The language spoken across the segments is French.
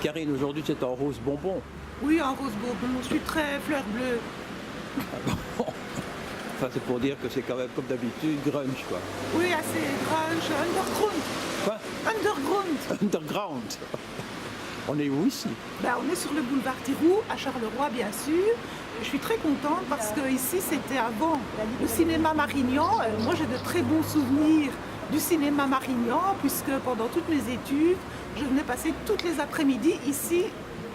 Karine, aujourd'hui c'est en rose bonbon. Oui, en rose bonbon, je suis très fleur bleue. Enfin, c'est pour dire que c'est quand même comme d'habitude grunge, quoi. Oui, assez grunge, underground. Quoi? Underground. Underground. On est où ici? On est sur le boulevard Thiroux, à Charleroi, bien sûr. Je suis très contente parce que ici, c'était avant le cinéma Marignan. Moi, j'ai de très bons souvenirs du cinéma Marignan, puisque pendant toutes mes études, je venais passer toutes les après-midi ici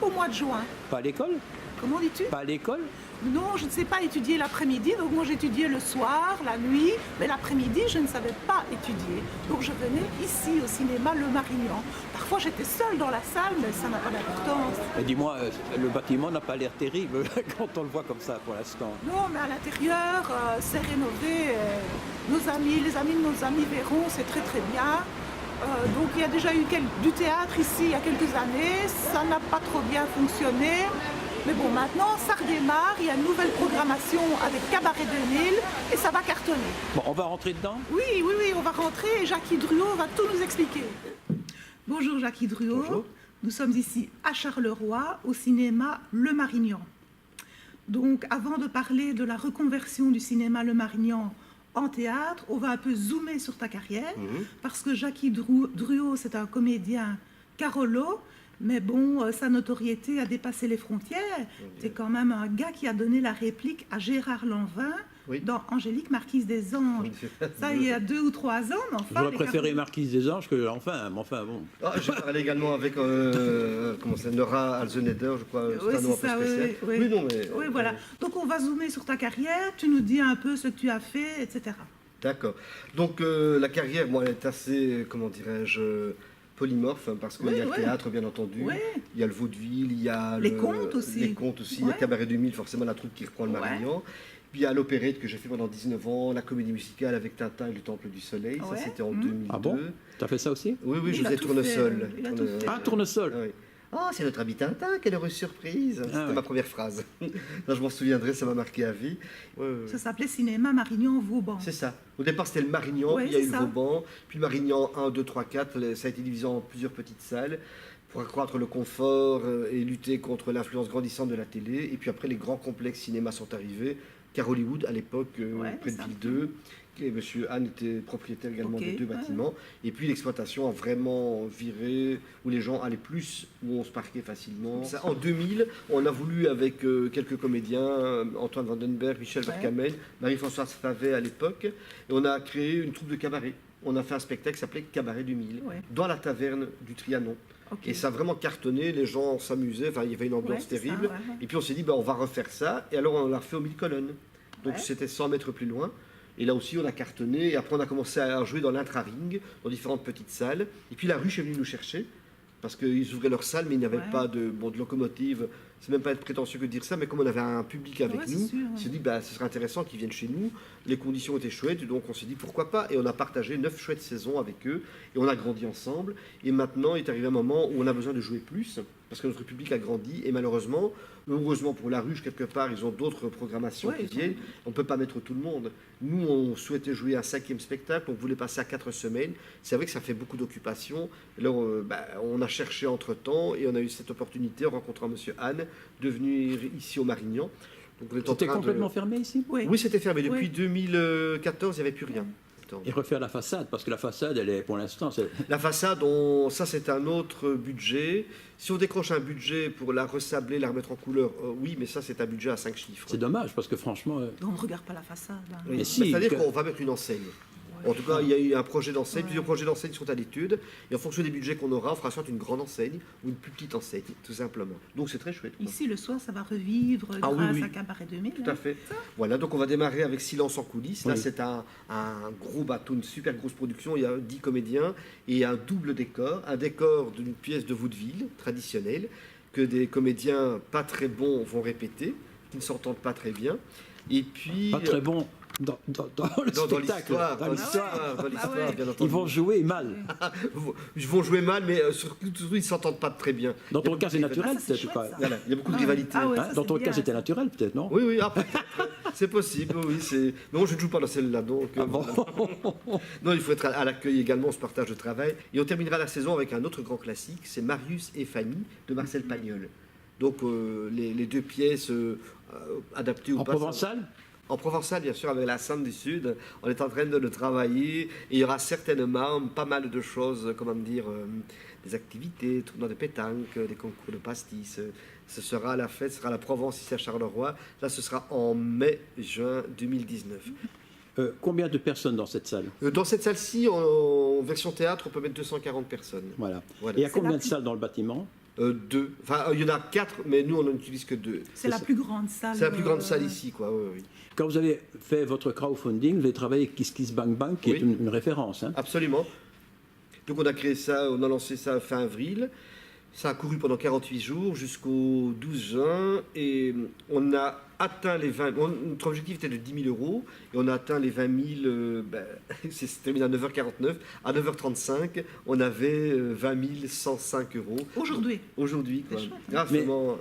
au mois de juin. Pas à l'école? Comment dis-tu? Pas à l'école? Non, je ne sais pas étudier l'après-midi, donc moi j'étudiais le soir, la nuit, mais l'après-midi je ne savais pas étudier. Donc je venais ici au cinéma Le Marignan. Parfois j'étais seule dans la salle, mais ça n'a pas d'importance. Et dis-moi, le bâtiment n'a pas l'air terrible quand on le voit comme ça pour l'instant. Non, mais à l'intérieur, c'est rénové. Les amis de nos amis verront, c'est très très bien. Donc il y a déjà eu du théâtre ici il y a quelques années, ça n'a pas trop bien fonctionné. Mais bon, maintenant, ça redémarre, il y a une nouvelle programmation avec Cabaret 2000 et ça va cartonner. Bon, on va rentrer dedans? Oui, on va rentrer et Jackie Druot va tout nous expliquer. Bonjour Jackie Druot. Bonjour. Nous sommes ici à Charleroi, au cinéma Le Marignan. Donc, avant de parler de la reconversion du cinéma Le Marignan en théâtre, on va un peu zoomer sur ta carrière, parce que Jackie Druot, c'est un comédien carolo. Mais bon, sa notoriété a dépassé les frontières. C'est quand même un gars qui a donné la réplique à Gérard Lanvin dans Angélique, Marquise des Anges. Ça, il y a 2 ou 3 ans, mais enfin... J'aurais préféré Marquise des Anges que l'enfin, mais enfin bon. Ah, j'ai parlé également avec Nora Alzeneder, je crois. Oui, un nom c'est un peu ça, spécial. oui. Non, mais, Oui, voilà. Donc, on va zoomer sur ta carrière. Tu nous dis un peu ce que tu as fait, etc. D'accord. Donc, la carrière, moi, elle est assez, comment dirais-je, polymorphe, hein, parce qu'il y a le théâtre, bien entendu, il y a le vaudeville, il y a les contes aussi, il y a Cabaret 2000, forcément la troupe qui reprend le Marignan, puis il y a l'opérette que j'ai fait pendant 19 ans, la comédie musicale avec Tintin et le Temple du Soleil, ça c'était en 2002. Ah bon? T'as fait ça aussi? Oui, je faisais Tournesol. Tournesol. Oui. Oh, c'est notre ami Tintin, quelle heureuse surprise! C'était ma première phrase. Là, je m'en souviendrai, ça m'a marqué à vie. Ça s'appelait Cinéma Marignan-Vauban. C'est ça. Au départ, c'était le Marignan, puis il y a eu le Vauban, puis le Marignan 1, 2, 3, 4. Ça a été divisé en plusieurs petites salles pour accroître le confort et lutter contre l'influence grandissante de la télé. Et puis après, les grands complexes cinéma sont arrivés, car Hollywood, à l'époque, près de Ville 2. Et M. Hahn était propriétaire également des 2 bâtiments. Et puis l'exploitation a vraiment viré, où les gens allaient plus, où on se parquait facilement. Ça, en 2000, on a voulu, avec quelques comédiens, Antoine Vandenberg, Michel Vercamen, Marie-Françoise Favet à l'époque, et on a créé une troupe de cabaret. On a fait un spectacle qui s'appelait Cabaret 2000, dans la taverne du Trianon. Et ça a vraiment cartonné, les gens s'amusaient, enfin, il y avait une ambiance terrible. Et puis on s'est dit, on va refaire ça, et alors on l'a refait aux 1000 colonnes. Donc c'était 100 mètres plus loin. Et là aussi, on a cartonné. Et après, on a commencé à jouer dans l'intra-ring, dans différentes petites salles. Et puis, la ruche est venue nous chercher, parce qu'ils ouvraient leur salle, mais il n'y avait pas de locomotive. C'est même pas être prétentieux que de dire ça, mais comme on avait un public avec nous, on s'est dit, ce serait intéressant qu'ils viennent chez nous. Les conditions étaient chouettes, donc on s'est dit, pourquoi pas. Et on a partagé 9 chouettes saisons avec eux, et on a grandi ensemble. Et maintenant, il est arrivé un moment où on a besoin de jouer plus, parce que notre public a grandi, et malheureusement, heureusement pour la ruche, quelque part, ils ont d'autres programmations qui viennent. On ne peut pas mettre tout le monde. Nous, on souhaitait jouer un 5e spectacle, on voulait passer à 4 semaines. C'est vrai que ça fait beaucoup d'occupations. Alors, on a cherché entre-temps, et on a eu cette opportunité en rencontrant M. Hahn, de venir ici au Marignan. C'était complètement fermé ici? Oui, c'était fermé. Depuis 2014, il n'y avait plus rien. Et refaire la façade, parce que la façade, elle est pour l'instant... La façade, ça c'est un autre budget. Si on décroche un budget pour la ressabler, la remettre en couleur, oui, mais ça c'est un budget à 5 chiffres. C'est dommage, parce que franchement... On ne regarde pas la façade. Oui. C'est-à-dire qu'on va mettre une enseigne. En tout cas, il y a eu un projet d'enseigne, plusieurs projets d'enseigne sont à l'étude, et en fonction des budgets qu'on aura, on fera soit une grande enseigne ou une plus petite enseigne, tout simplement. Donc c'est très chouette. Ici, le soir, ça va revivre grâce à Cabaret 2000. Tout à fait. Voilà, donc on va démarrer avec Silence en coulisses. Là, c'est un gros bateau, une super grosse production. Il y a 10 comédiens et un double décor. Un décor d'une pièce de vaudeville traditionnelle que des comédiens pas très bons vont répéter, qui ne s'entendent pas très bien. Et puis... Pas très bons. dans le spectacle, dans l'histoire, bien entendu. Ils vont jouer mal. Ils vont jouer mal, mais surtout, ils ne s'entendent pas très bien. Dans ton cas, c'est naturel, peut-être pas. Voilà, il y a beaucoup de rivalité. Dans ton cas, c'était naturel, peut-être, non? Oui, c'est possible. Oui, non, je ne joue pas dans celle-là. Donc, non, il faut être à l'accueil également, on se partage le travail. Et on terminera la saison avec un autre grand classique, c'est Marius et Fanny de Marcel Pagnol. Donc, les deux pièces adaptées en provençal. En provençal, bien sûr, avec la Sainte du Sud, on est en train de le travailler et il y aura certainement pas mal de choses, des activités, tournois de pétanque, des concours de pastis. Ce sera la fête, ce sera la Provence ici à Charleroi. Là, ce sera en mai-juin 2019. Combien de personnes dans cette salle? Dans cette salle-ci, en version théâtre, on peut mettre 240 personnes. Voilà. Et il y a combien de salles dans le bâtiment? 2. Enfin, il y en a 4, mais nous, on n'en utilise que 2. C'est la plus grande salle. C'est la plus grande salle ici, quoi. Oui. Quand vous avez fait votre crowdfunding, vous avez travaillé avec Kiss Kiss Bang Bang, qui est une référence. Hein. Absolument. Donc on a créé ça, on a lancé ça fin avril. Ça a couru pendant 48 jours jusqu'au 12 juin et on a atteint les 20 000. Notre objectif était de 10 000 € et on a atteint les 20 000. C'est terminé à 9h49. À 9h35, on avait 20 105 €. Aujourd'hui, quoi. Grâcement.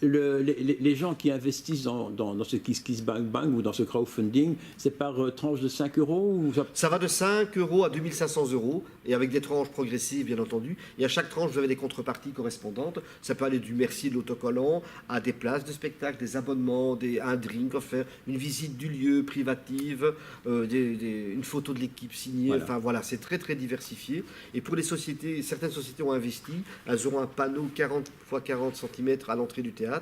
Les gens qui investissent dans ce Kiss Kiss Bang Bang ou dans ce crowdfunding, c'est par tranche de 5 € ou ça va de 5 € à 2 500 € et avec des tranches progressives, bien entendu. Et à chaque tranche, vous avez des contreparties correspondantes. Ça peut aller du merci de l'autocollant à des places de spectacle, des abonnements, un drink offert, une visite du lieu privative, une photo de l'équipe signée. Voilà. Enfin voilà, c'est très très diversifié. Et pour les sociétés, certaines sociétés ont investi. Elles auront un panneau 40 x 40 cm à l'entrée du théâtre.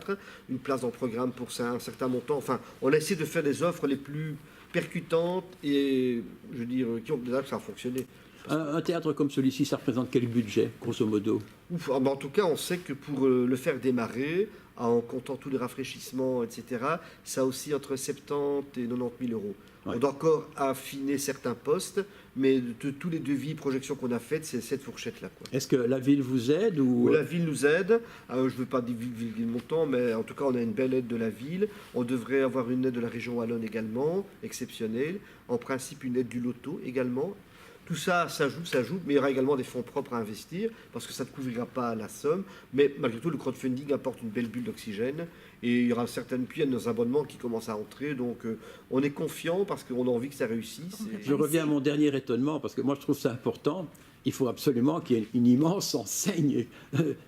Une place dans le programme pour un certain montant. Enfin, on a essayé de faire les offres les plus percutantes et, je veux dire, qui ont déjà que ça a fonctionné. Un théâtre comme celui-ci, ça représente quel budget, grosso modo? En tout cas, on sait que pour le faire démarrer, en comptant tous les rafraîchissements, etc., ça aussi entre 70 et 90 000 €. Ouais. On doit encore affiner certains postes, mais de tous les devis, projections qu'on a faites, c'est cette fourchette-là. Est-ce que la ville vous aide ou... La ville nous aide. Je ne veux pas divulguer le montant, mais en tout cas, on a une belle aide de la ville. On devrait avoir une aide de la région wallonne également, exceptionnelle. En principe, une aide du loto également. Tout ça, ça joue, mais il y aura également des fonds propres à investir, parce que ça ne couvrira pas la somme. Mais malgré tout, le crowdfunding apporte une belle bulle d'oxygène. Et il y aura certaines puis nos abonnements qui commencent à entrer. Donc on est confiant parce qu'on a envie que ça réussisse. Je reviens à mon dernier étonnement, parce que moi je trouve ça important. Il faut absolument qu'il y ait une immense enseigne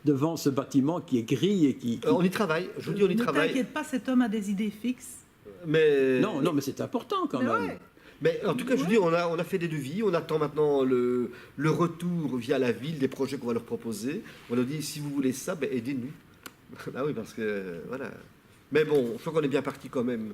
devant ce bâtiment qui est gris et qui... On y travaille, je vous dis, on y travaille. Ne t'inquiète pas, cet homme a des idées fixes. Mais... Non, mais c'est important quand même. Ouais. Mais en tout cas, je vous dis, on a fait des devis, on attend maintenant le retour via la ville des projets qu'on va leur proposer. On leur dit, si vous voulez ça, aidez-nous. Ah oui, parce que, voilà. Mais bon, je crois qu'on est bien parti quand même.